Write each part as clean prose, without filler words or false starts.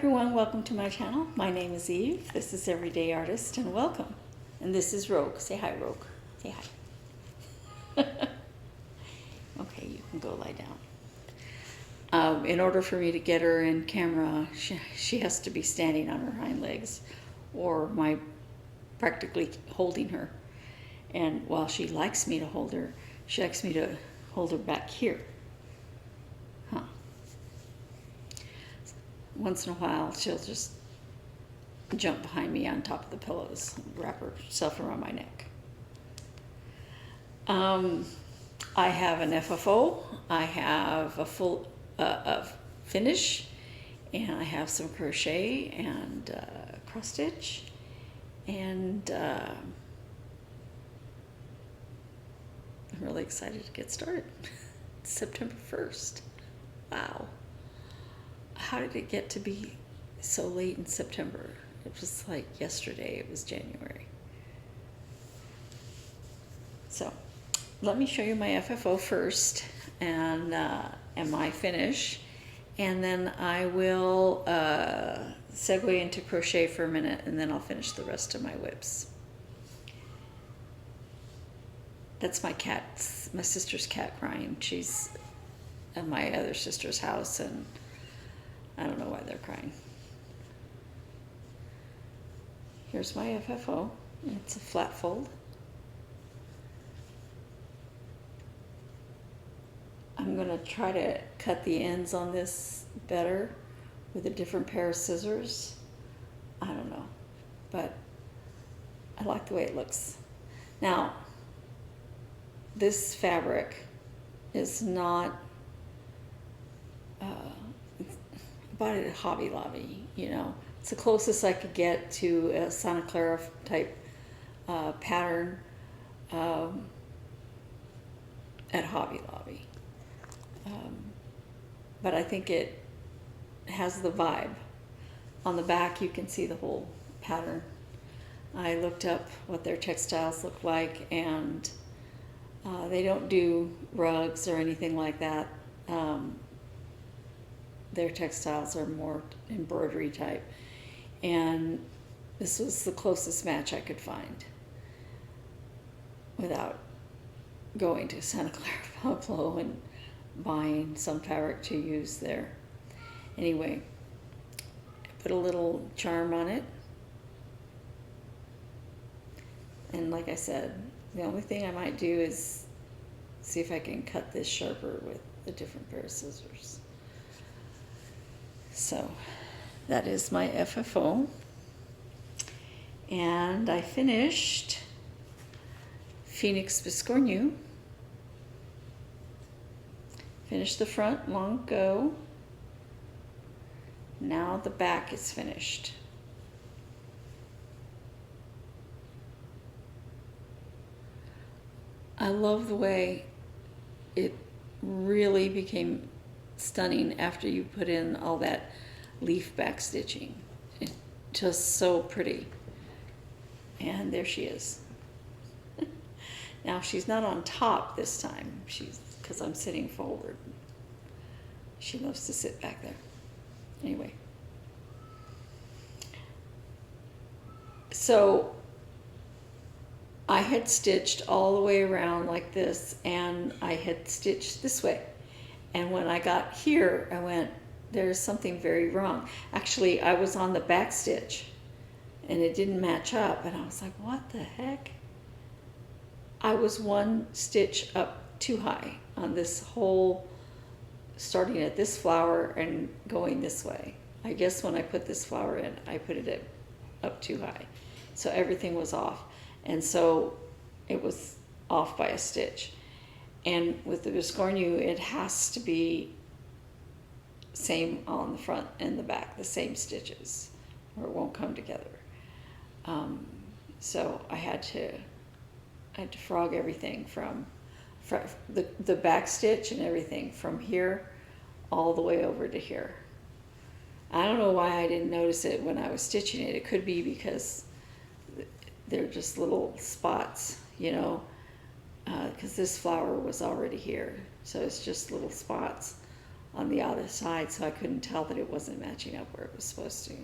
everyone, welcome to my channel. My name is Eve. This is Everyday Artist and welcome. And this is Rogue. Say hi, Rogue. Say hi. Okay, you can go lie down. In order for me to get her in camera, she has to be standing on her hind legs or practically holding her. And while she likes me to hold her, she likes me to hold her back here. Huh. Once in a while, she'll just jump behind me on top of the pillows, wrap herself around my neck. I have an FFO, I have a full finish, and I have some crochet and cross stitch, and I'm really excited to get started. It's September 1st. Wow. How did it get to be so late in September? It was like yesterday, it was January. So let me show you my FFO first and my finish, and then I will segue into crochet for a minute, and then I'll finish the rest of my WIPS. That's my cat, my sister's cat crying. She's at my other sister's house, and I don't know why they're crying. Here's my FFO. It's a flat fold. I'm going to try to cut the ends on this better with a different pair of scissors. I don't know, but I like the way it looks. Now, this fabric is not, I bought it at Hobby Lobby, you know. It's the closest I could get to a Santa Clara type pattern at Hobby Lobby. But I think it has the vibe. On the back you can see the whole pattern. I looked up what their textiles look like, and they don't do rugs or anything like that. Their textiles are more embroidery type, and this was the closest match I could find without going to Santa Clara Pueblo and buying some fabric to use there. Anyway, I put a little charm on it, and like I said, the only thing I might do is see if I can cut this sharper with a different pair of scissors. So that is my FFO, and I finished Phoenix Biscornu. Finished the front long ago. Now the back is finished. I love the way it really became stunning after you put in all that leaf back stitching. It's just so pretty. And there she is. Now she's not on top this time, because I'm sitting forward. She loves to sit back there. Anyway. So I had stitched all the way around like this, and I had stitched this way. And when I got here, I went, there's something very wrong. Actually, I was on the back stitch, and it didn't match up. And I was like, what the heck? I was one stitch up too high on this whole, starting at this flower and going this way. I guess when I put this flower in, I put it up too high. So everything was off. And so it was off by a stitch. And with the Biscornu, it has to be same on the front and the back, the same stitches, or it won't come together. So I had to frog everything from the back stitch and everything from here all the way over to here. I don't know why I didn't notice it when I was stitching it. It could be because they're just little spots, you know, because this flower was already here. So it's just little spots on the other side, so I couldn't tell that it wasn't matching up where it was supposed to.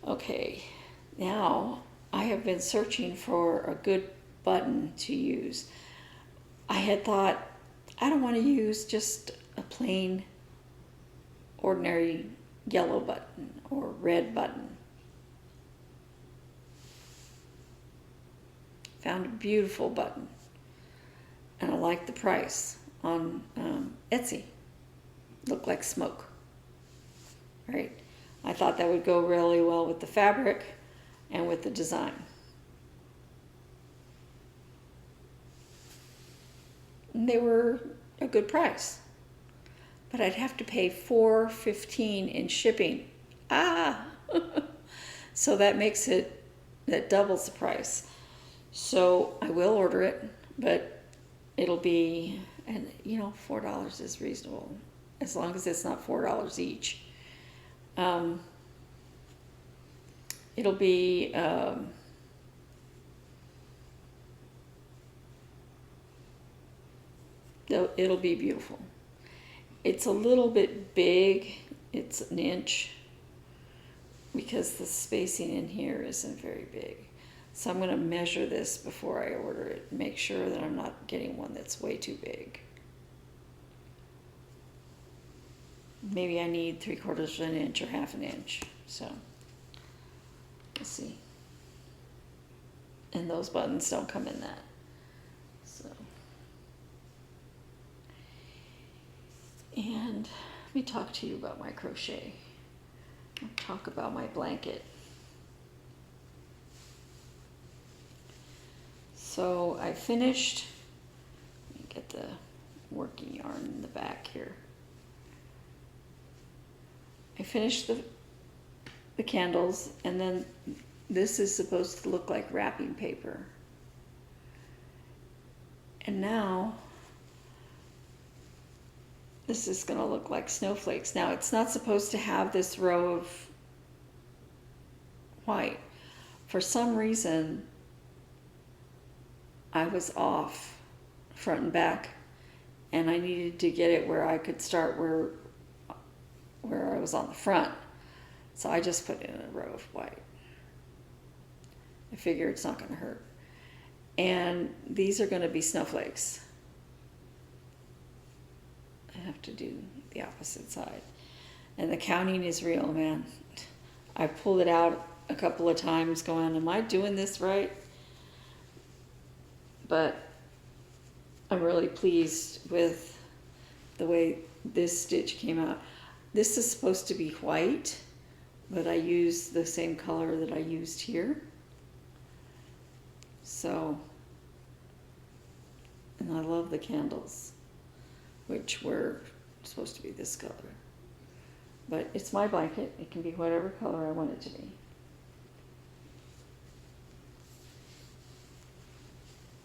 Okay, now I have been searching for a good button to use. I had thought, I don't want to use just a plain, ordinary yellow button or red button. Found a beautiful button, and I liked the price on Etsy. Looked like smoke, right? I thought that would go really well with the fabric and with the design. And they were a good price, but I'd have to pay $4.15 in shipping. So that makes it, that doubles the price. So I will order it, but it'll be, and you know, $4 is reasonable, as long as it's not $4 each. It'll be it'll be beautiful. It's a little bit big. It's an inch because the spacing in here isn't very big. So I'm going to measure this before I order it, make sure that I'm not getting one that's way too big. Maybe I need 3/4 of an inch or 1/2 inch. So let's see. And those buttons don't come in that. So, and let me talk to you about my crochet. I'll talk about my blanket. So I finished, let me get the working yarn in the back here. I finished the candles, and then this is supposed to look like wrapping paper. And now this is going to look like snowflakes. Now it's not supposed to have this row of white. For some reason, I was off front and back, and I needed to get it where I could start where I was on the front. So I just put in a row of white. I figure it's not going to hurt. And these are going to be snowflakes. I have to do the opposite side. And the counting is real, man. I pulled it out a couple of times going, am I doing this right? But I'm really pleased with the way this stitch came out. This is supposed to be white, but I used the same color that I used here. So, and I love the candles, which were supposed to be this color. But it's my blanket. It can be whatever color I want it to be.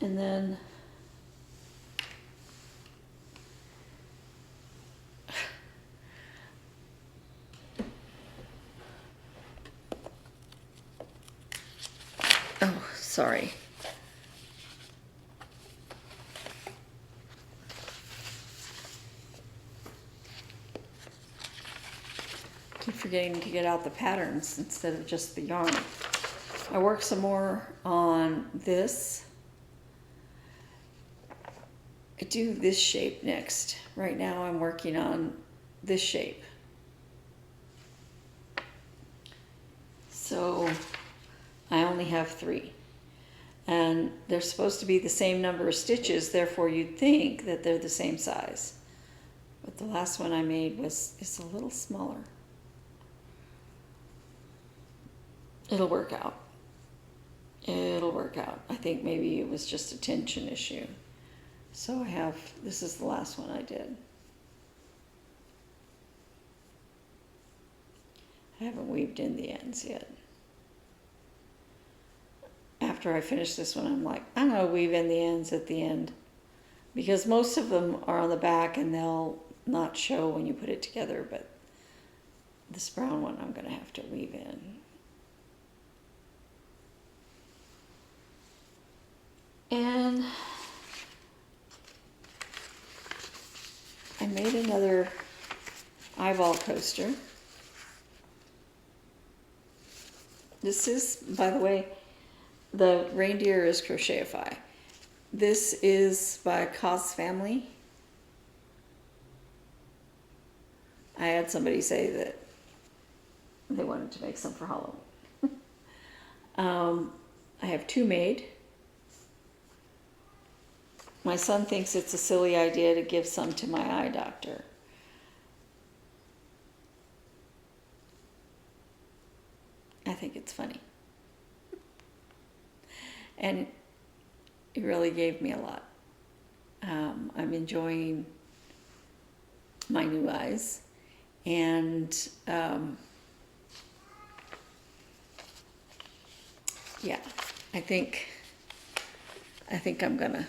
And then oh, sorry. Keep forgetting to get out the patterns instead of just the yarn. I worked some more on this. I do this shape next. Right now I'm working on this shape. So I only have 3. And they're supposed to be the same number of stitches, therefore you'd think that they're the same size. But the last one I made is a little smaller. It'll work out. It'll work out. I think maybe it was just a tension issue. So I have, this is the last one I did. I haven't weaved in the ends yet. After I finish this one, I'm like, I'm going to weave in the ends at the end. Because most of them are on the back and they'll not show when you put it together, but this brown one I'm going to have to weave in. And I made another eyeball coaster. This is, by the way, the reindeer is Crochetify. This is by Cos Family. I had somebody say that they wanted to make some for Halloween. I have two made. My son thinks it's a silly idea to give some to my eye doctor. I think it's funny. And it really gave me a lot. I'm enjoying my new eyes. And yeah, I think I'm gonna.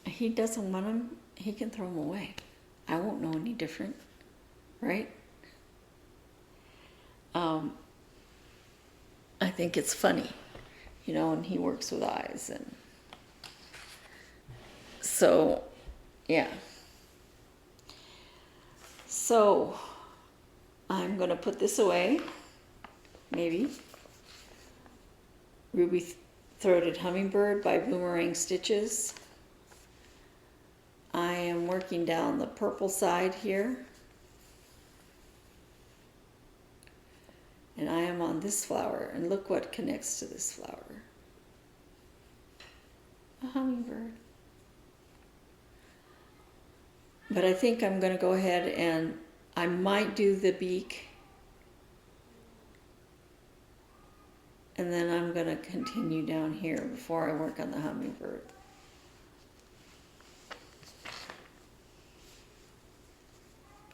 He doesn't want them, he can throw them away. I won't know any different, right? I think it's funny, you know, and he works with eyes, and so, yeah. So, I'm gonna put this away, maybe. Ruby-throated Hummingbird by Boomerang Stitches. I am working down the purple side here. And I am on this flower, and look what connects to this flower. A hummingbird. But I think I'm going to go ahead and I might do the beak. And then I'm going to continue down here before I work on the hummingbird.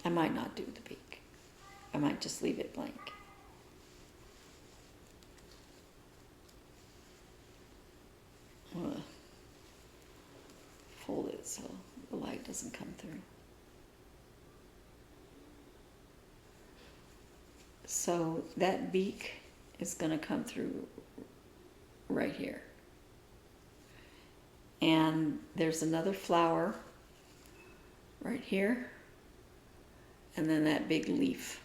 I might not do the beak. I might just leave it blank. Fold it so the light doesn't come through. So that beak is going to come through right here. And there's another flower right here. And then that big leaf.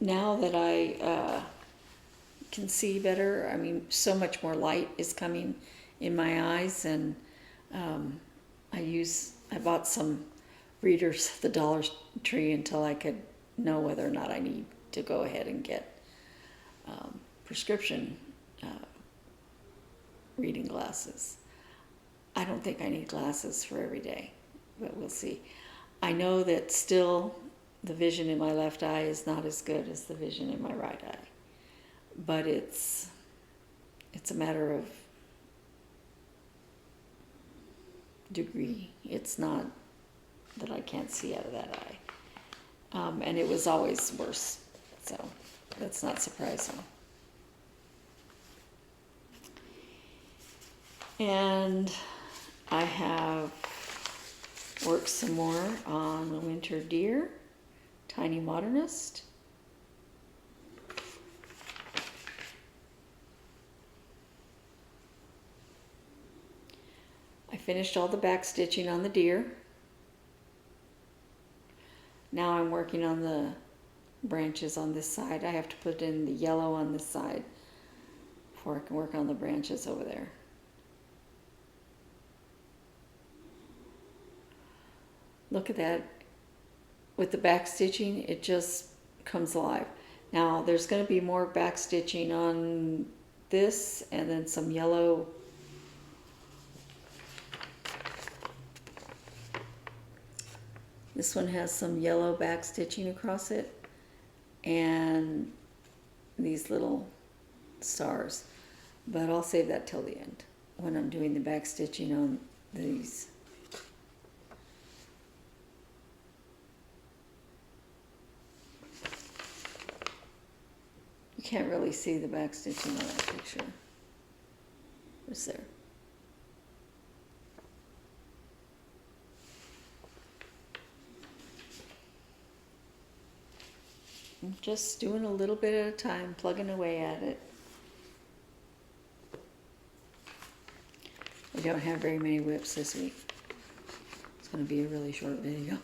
Now that I can see better, I mean, so much more light is coming in my eyes, and I bought some readers at the Dollar Tree until I could know whether or not I need to go ahead and get prescription reading glasses. I don't think I need glasses for every day, but we'll see. I know that still the vision in my left eye is not as good as the vision in my right eye, but it's a matter of degree. It's not that I can't see out of that eye. And it was always worse, so that's not surprising. And I have worked some more on the winter deer, Tinymodernist. I finished all the back stitching on the deer. Now I'm working on the branches on this side. I have to put in the yellow on this side before I can work on the branches over there. Look at that. With the back stitching, it just comes alive. Now there's going to be more back stitching on this, and then some yellow. This one has some yellow back stitching across it, and these little stars. But I'll save that till the end when I'm doing the back stitching on these. You can't really see the back stitching on that picture. What's there? I'm just doing a little bit at a time, plugging away at it. We don't have very many WIPS this week. It's going to be a really short video.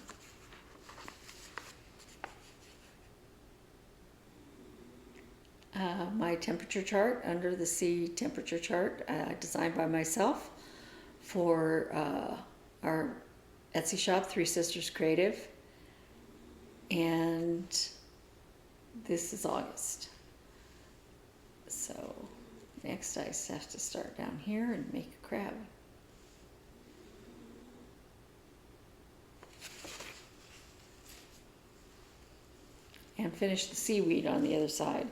My temperature chart, under the sea temperature chart, designed by myself for our Etsy shop, Three Sisters Creative. And this is August. So next I just have to start down here and make a crab. And finish the seaweed on the other side.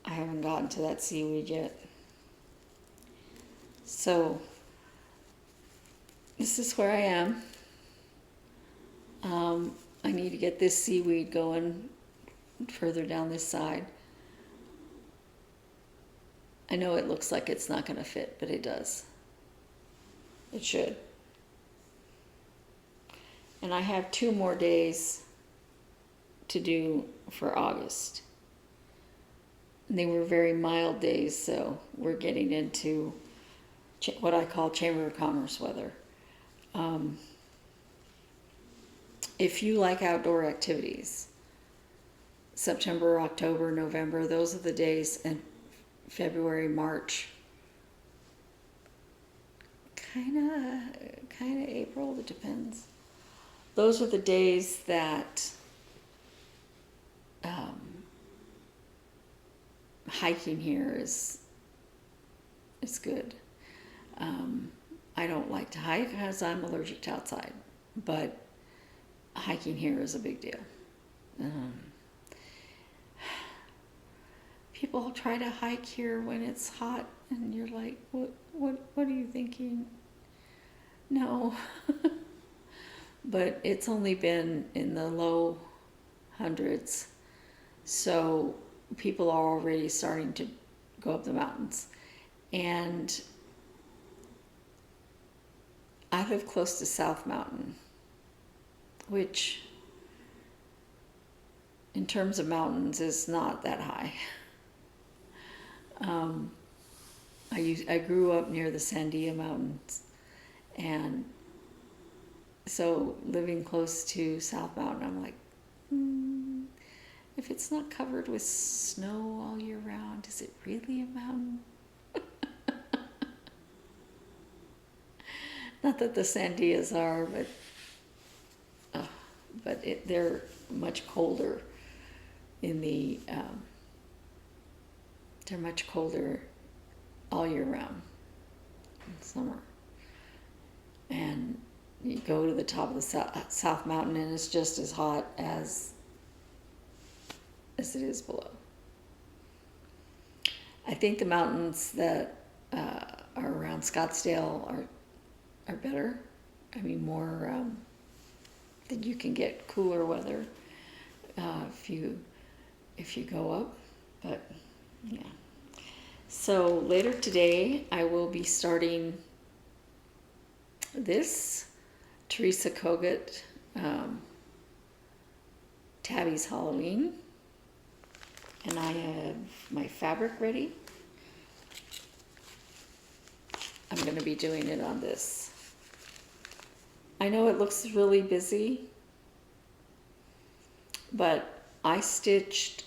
I haven't gotten to that seaweed yet. So this is where I am. I need to get this seaweed going further down this side. I know it looks like it's not going to fit, but it does. It should. And I have 2 more days to do for August. And they were very mild days, so we're getting into what I call Chamber of Commerce weather. If you like outdoor activities, September, October, November, those are the days, and February, March, kind of April, it depends. Those are the days that hiking here is good. I don't like to hike because I'm allergic to outside, but hiking here is a big deal. People try to hike here when it's hot, and you're like, what are you thinking? No. But it's only been in the low hundreds, so people are already starting to go up the mountains. And I live close to South Mountain, which in terms of mountains is not that high. I grew up near the Sandia Mountains, and so living close to South Mountain, I'm like, if it's not covered with snow all year round, is it really a mountain? Not that the Sandias are, but they're much colder in the, they're much colder all year round in summer. And you go to the top of the South Mountain and it's just as hot as it is below. I think the mountains that are around Scottsdale are better. I mean, more that you can get cooler weather if you go up. But yeah. So later today, I will be starting this Teresa Kogut Tabby's Halloween, and I have my fabric ready. I'm going to be doing it on this. I know it looks really busy, but I stitched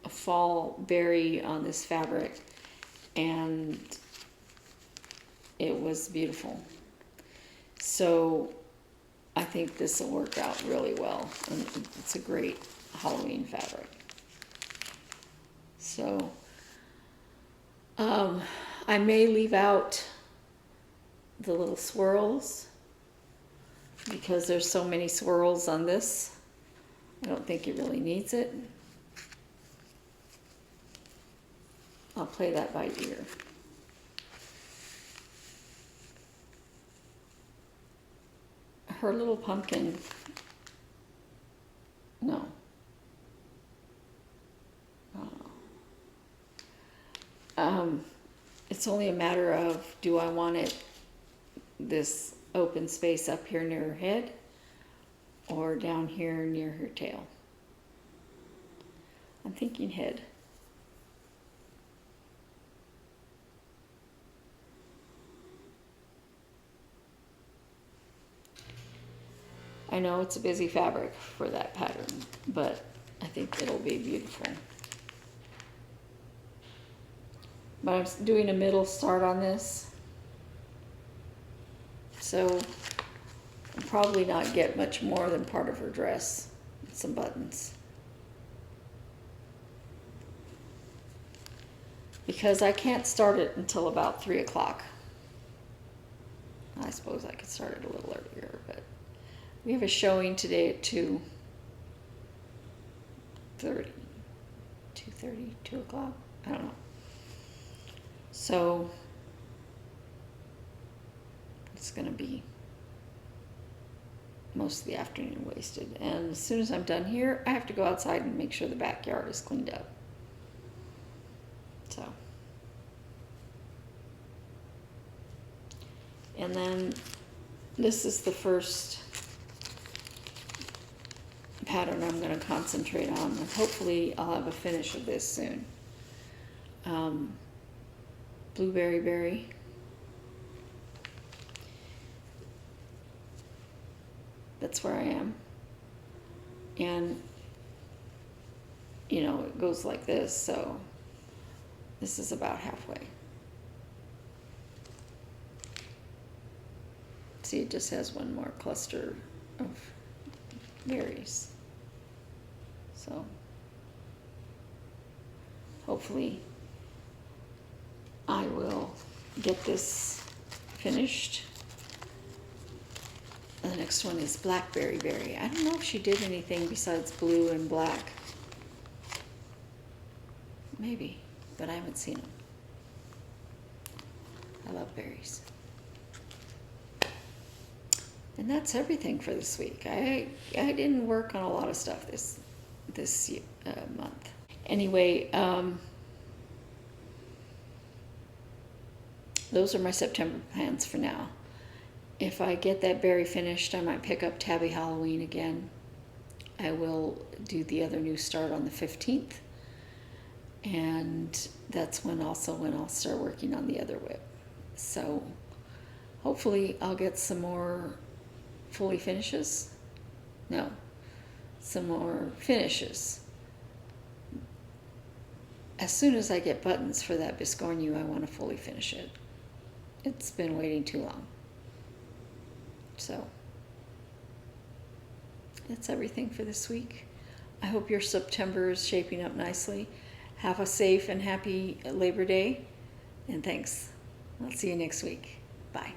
a fall berry on this fabric, and it was beautiful. So I think this will work out really well, and it's a great Halloween fabric. So I may leave out the little swirls because there's so many swirls on this. I don't think it really needs it. I'll play that by ear. Her little pumpkin, no. It's only a matter of, do I want it, this open space up here near her head or down here near her tail? I'm thinking head. I know it's a busy fabric for that pattern, but I think it'll be beautiful. But I'm doing a middle start on this, so I'll probably not get much more than part of her dress and some buttons. Because I can't start it until about 3 o'clock. I suppose I could start it a little earlier, but we have a showing today at 2:30, 2:30, 2 o'clock, I don't know. So it's gonna be most of the afternoon wasted. And as soon as I'm done here, I have to go outside and make sure the backyard is cleaned up. So. And then this is the first pattern I'm going to concentrate on, and hopefully I'll have a finish of this soon. Blueberry berry. That's where I am. And, you know, it goes like this, so this is about halfway. See, it just has one more cluster of berries. So hopefully I will get this finished. The next one is blackberry berry. I don't know if she did anything besides blue and black. Maybe, but I haven't seen them. I love berries. And that's everything for this week. I didn't work on a lot of stuff this month. Anyway, those are my September plans for now. If I get that berry finished, I might pick up Tabby Halloween again. I will do the other new start on the 15th. And that's when I'll start working on the other WIP. So hopefully I'll get some more fully finishes. No, some more finishes. As soon as I get buttons for that Biscornu, I want to fully finish it. It's been waiting too long. So that's everything for this week. I hope your September is shaping up nicely. Have a safe and happy Labor Day, and thanks. I'll see you next week. Bye.